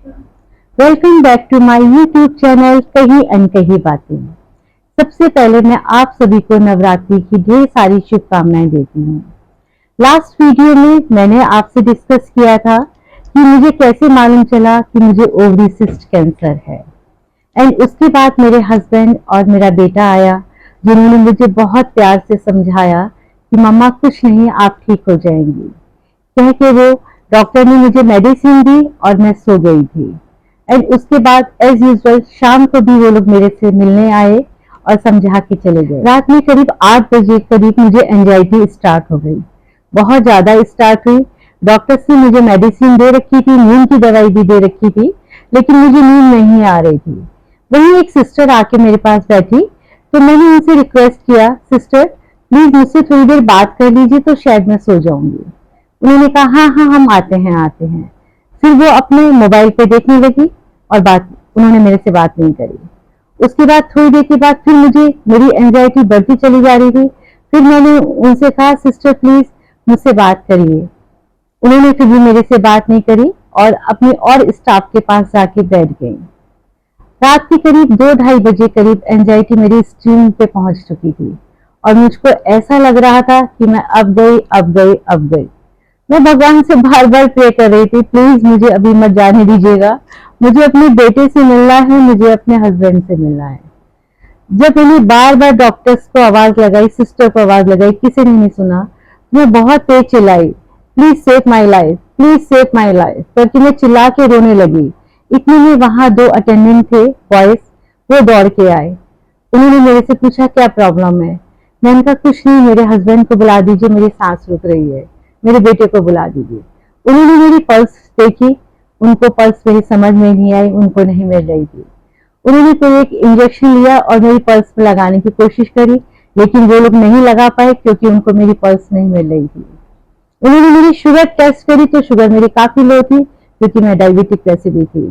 Welcome back to my YouTube channel कही अनकही बातें। सबसे पहले मैं आप सभी को नवरात्रि की ढेर सारी शुभकामनाएं देती हूँ। लास्ट वीडियो में मैंने आपसे डिस्कस किया था कि मुझे कैसे मालूम चला कि मुझे ओवरी सिस्ट कैंसर है। एंड उसके बाद मेरे हस्बैंड और मेरा बेटा आया, जिन्होंने मुझे बहुत प्यार से समझाया कि मम्मा कुछ नहीं, आप ठीक हो जाएंगी। कह के वो डॉक्टर ने मुझे मेडिसिन दी और मैं सो गई थी। एंड उसके बाद एज यूजुअल शाम को भी वो लोग मेरे से मिलने आए और समझा के चले गए। रात में करीब 8 बजे करीब मुझे एंजाइटी स्टार्ट हो गई, बहुत ज्यादा स्टार्ट हुई। डॉक्टर्स ने मुझे मेडिसिन दे रखी थी, नींद की दवाई भी दे रखी थी, लेकिन मुझे नींद नहीं आ रही थी। वहीं एक सिस्टर आके मेरे पास बैठी, तो मैंने उनसे रिक्वेस्ट किया, सिस्टर प्लीज मुझसे थोड़ी देर बात कर लीजिए तो शायद मैं सो जाऊंगी। उन्होंने कहा हाँ हाँ हम आते हैं आते हैं। फिर वो अपने मोबाइल पे देखने लगी और उन्होंने मेरे से बात नहीं करी। उसके बाद थोड़ी देर के बाद फिर मुझे मेरी एंजाइटी बढ़ती चली जा रही थी। फिर मैंने उनसे कहा सिस्टर प्लीज मुझसे बात करिए। उन्होंने फिर भी मेरे से बात नहीं करी और अपने और स्टाफ के पास जाके बैठ गई। रात के करीब 2-2:30 बजे करीब एंजाइटी मेरी एक्सट्रीम पे पहुंच चुकी थी और मुझको ऐसा लग रहा था कि मैं अब गई अब गई अब गई। मैं भगवान से बार बार प्रे कर रही थी, प्लीज मुझे अभी मत जाने दीजिएगा, मुझे अपने बेटे से मिलना है, मुझे अपने हस्बैंड से मिलना है। जब मैंने बार बार डॉक्टर्स को आवाज लगाई, सिस्टर को आवाज लगाई, किसी ने नहीं सुना। मैं बहुत तेज चिल्लाई, please save my life, please save my life करके मैं चिल्ला के रोने लगी। इतने में वहां 2 अटेंडेंट थे बॉयज, वो दौड़ के आए। उन्होंने मेरे से पूछा क्या प्रॉब्लम है। मैंने कहा कुछ नहीं, मेरे हस्बैंड को बुला दीजिए, मेरी सांस रुक रही है, मेरे बेटे को बुला दीजिए। उन्होंने मेरी पल्स देखी, उनको पल्स मेरी समझ में नहीं आई, उनको नहीं मिल रही थी। उन्होंने कोई एक इंजेक्शन लिया और मेरी पल्स में लगाने की कोशिश करी, लेकिन वो लोग नहीं लगा पाए क्योंकि उनको मेरी पल्स नहीं मिल रही थी। उन्होंने मेरी शुगर टेस्ट करी तो शुगर मेरी काफी लो थी, क्योंकि मैं डायबिटिक वैसे भी थी।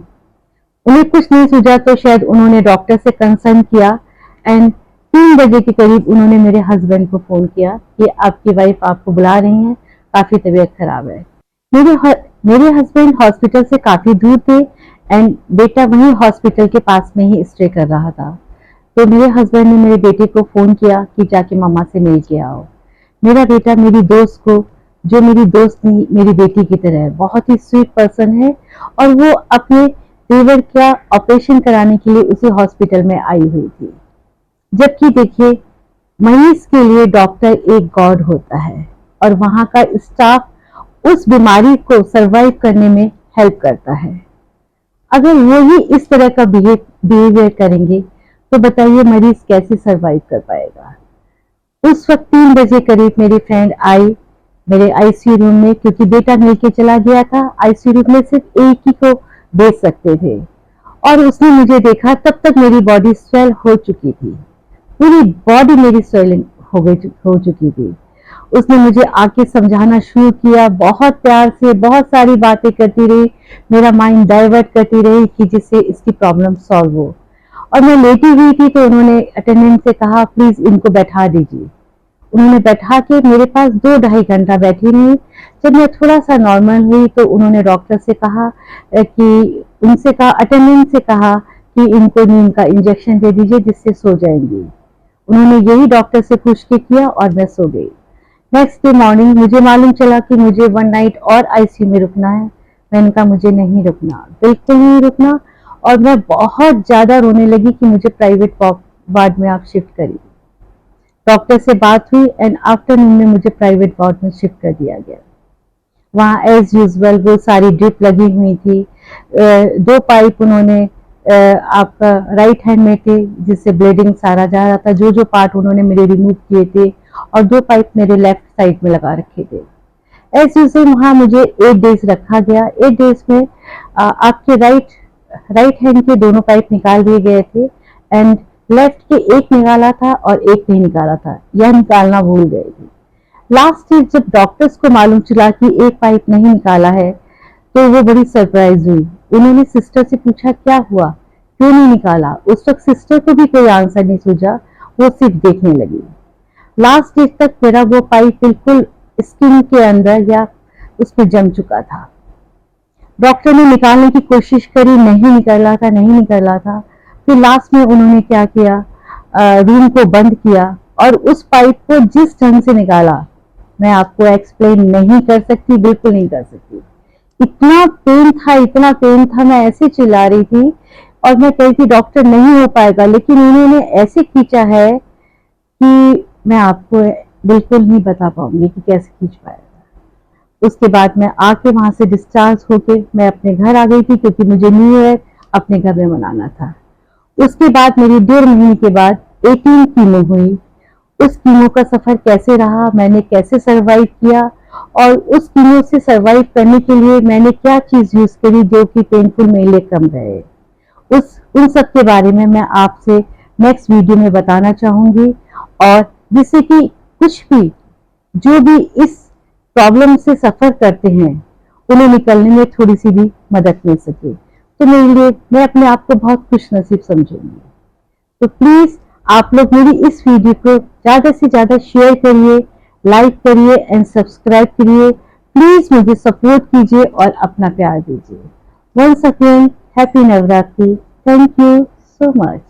उन्हें कुछ नहीं सूझा तो शायद उन्होंने डॉक्टर से कंसर्न किया। एंड 3 बजे के करीब उन्होंने मेरे हस्बैंड को फोन किया कि आपकी वाइफ आपको बुला रही है, काफी तबीयत खराब है। मेरे हस्बैंड हॉस्पिटल से काफी दूर थे एंड बेटा वहीं हॉस्पिटल के पास में ही स्टे कर रहा था। तो मेरे हस्बैंड ने मेरे बेटे को फोन किया कि जाके मम्मा से मिल के आओ। मेरा बेटा मेरी दोस्त को, जो मेरी दोस्त नहीं मेरी बेटी की तरह है, बहुत ही स्वीट पर्सन है, और वो अपने देवर का ऑपरेशन कराने के लिए उसी हॉस्पिटल में आई हुई थी। जबकि देखिए, मरीज के लिए डॉक्टर एक गॉड होता है और वहां का स्टाफ उस बीमारी को सरवाइव करने में हेल्प करता है। अगर वो ही इस तरह का बिहेवियर करेंगे तो बताइए मरीज कैसे सरवाइव कर पाएगा। उस वक्त 3 बजे करीब मेरी फ्रेंड आई मेरे आईसीयू रूम में, क्योंकि बेटा मिलके चला गया था। आईसीयू रूम में सिर्फ एक ही को देख सकते थे और उसने मुझे देखा। तब तक मेरी बॉडी स्वेल हो चुकी थी, पूरी बॉडी मेरी स्वेलिंग हो चुकी थी। उसने मुझे आके समझाना शुरू किया, बहुत प्यार से बहुत सारी बातें करती रही, मेरा माइंड डाइवर्ट करती रही कि जिससे इसकी प्रॉब्लम सॉल्व हो। और मैं लेटी हुई थी तो उन्होंने अटेंडेंट से कहा प्लीज इनको बैठा दीजिए। उन्होंने बैठा के मेरे पास 2-2.5 घंटा बैठी रही। जब मैं थोड़ा सा नॉर्मल हुई तो उन्होंने डॉक्टर से कहा कि अटेंडेंट से कहा कि इनको नींद का इंजेक्शन दे दीजिए जिससे सो जाएंगी। उन्होंने यही डॉक्टर से पूछ के किया और मैं सो गई। नेक्स्ट डे मॉर्निंग मुझे मालूम चला कि मुझे 1 नाइट और आईसीयू में रुकना है। मैंने कहा मुझे नहीं रुकना, बिल्कुल नहीं रुकना। और मैं बहुत ज्यादा रोने लगी कि मुझे प्राइवेट वार्ड में आप शिफ्ट करिए। डॉक्टर से बात हुई एंड आफ्टरनून में मुझे प्राइवेट वार्ड में शिफ्ट कर दिया गया। वहाँ एज यूजुअल वो सारी ड्रिप लगी हुई थी। 2 पाइप उन्होंने आपका राइट हैंड में थे जिससे ब्लीडिंग सारा जा रहा था, जो पार्ट उन्होंने मेरे रिमूव किए थे, और 2 पाइप मेरे लेफ्ट साइड में लगा रखे थे। एज यूजुअल वहाँ मुझे 8 डेज रखा गया। 8 डेज में आपके राइट हैंड के दोनों पाइप निकाल दिए गए थे एंड लेफ्ट के एक निकाला था और एक नहीं निकाला था, यह निकालना भूल गए थे। लास्ट डे जब डॉक्टर्स को मालूम चला कि एक पाइप नहीं निकाला है तो वो बड़ी सरप्राइज हुई। उन्होंने सिस्टर से पूछा क्या हुआ, क्यों नहीं निकाला। उस वक्त सिस्टर को भी कोई आंसर नहीं सूझा, वो सिर्फ देखने लगी। लास्ट डे तक मेरा वो पाइप बिल्कुल स्किन के अंदर या उसमें जम चुका था। डॉक्टर ने निकालने की कोशिश करी, नहीं निकला था, नहीं निकला था। फिर लास्ट में उन्होंने क्या किया, रूम को बंद किया और उस पाइप को जिस ढंग से निकाला, मैं आपको एक्सप्लेन नहीं कर सकती, बिल्कुल नहीं कर सकती। इतना पेन था, इतना पेन था, मैं ऐसे चिल्ला रही थी और मैं कह रही थी डॉक्टर नहीं हो पाएगा, लेकिन उन्होंने ऐसे खींचा है कि मैं आपको बिल्कुल नहीं बता पाऊंगी कि कैसे खींच पाएगा। उसके बाद मैं आके वहां से डिस्चार्ज होके मैं अपने घर आ गई थी, क्योंकि मुझे न्यू ईयर अपने घर में मनाना था। उसके बाद मेरी 1.5 महीने के बाद 18 कीमो हुई। उस कीमो का सफर कैसे रहा, मैंने कैसे सरवाइव किया और उस कीमो से सरवाइव करने के लिए मैंने क्या चीज यूज करी जो कि पेनफुल मेरे लिए कम रहे, उन सब के बारे में मैं आपसे नेक्स्ट वीडियो में बताना चाहूंगी। और जिससे कि कुछ भी, जो भी इस प्रॉब्लम से सफर करते हैं, उन्हें निकलने में थोड़ी सी भी मदद मिल सके, तो मेरे लिए, मैं अपने आप को बहुत खुश नसीब समझूंगी। तो प्लीज आप लोग मेरी इस वीडियो को ज्यादा से ज्यादा शेयर करिए, लाइक करिए एंड सब्सक्राइब करिए। प्लीज मुझे सपोर्ट कीजिए और अपना प्यार दीजिए। Once again happy Navratri. Thank you so much.